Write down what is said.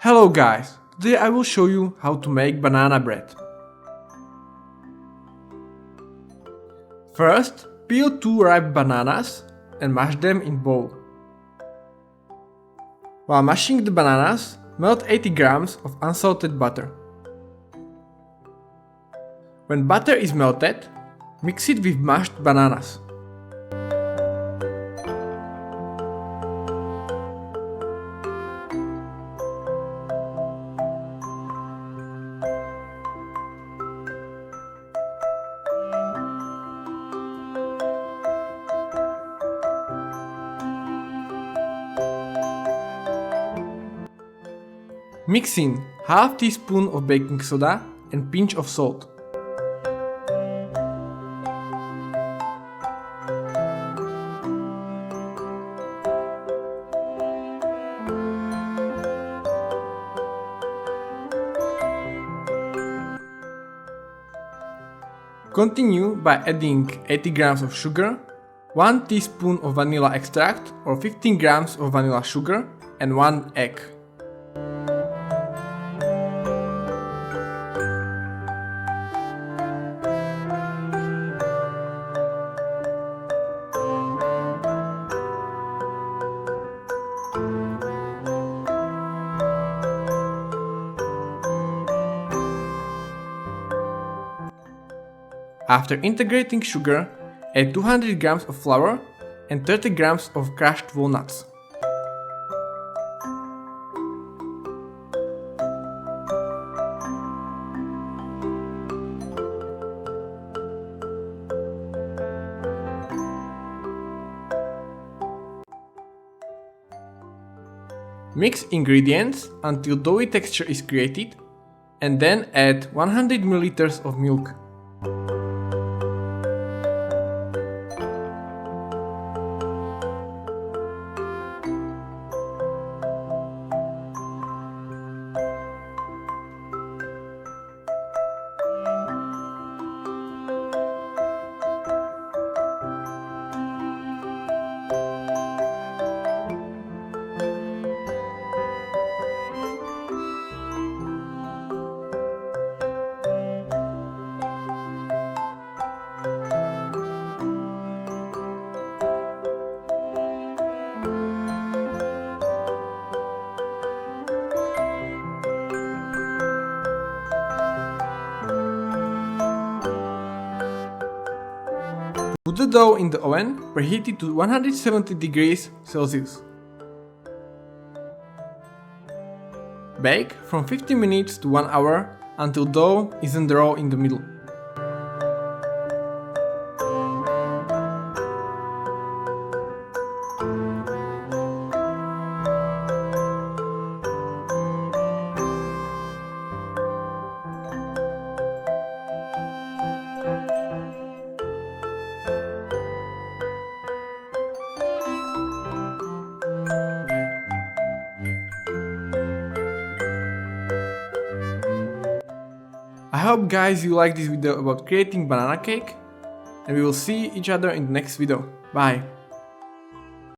Hello guys, today I will show you how to make banana bread. First, peel 2 ripe bananas and mash them in bowl. While mashing the bananas, melt 80 grams of unsalted butter. When butter is melted, mix it with mashed bananas. Mix in half teaspoon of baking soda and pinch of salt. Continue by adding 80 grams of sugar, 1 teaspoon of vanilla extract or 15 grams of vanilla sugar and 1 egg. After integrating sugar, add 200 grams of flour and 30 grams of crushed walnuts. Mix ingredients until doughy texture is created and then add 100 ml of milk. Put the dough in the oven, preheated to 170 degrees Celsius. Bake from 15 minutes to 1 hour until dough isn't raw in the middle. I hope guys you like this video about creating banana cake, and we will see each other in the next video. Bye!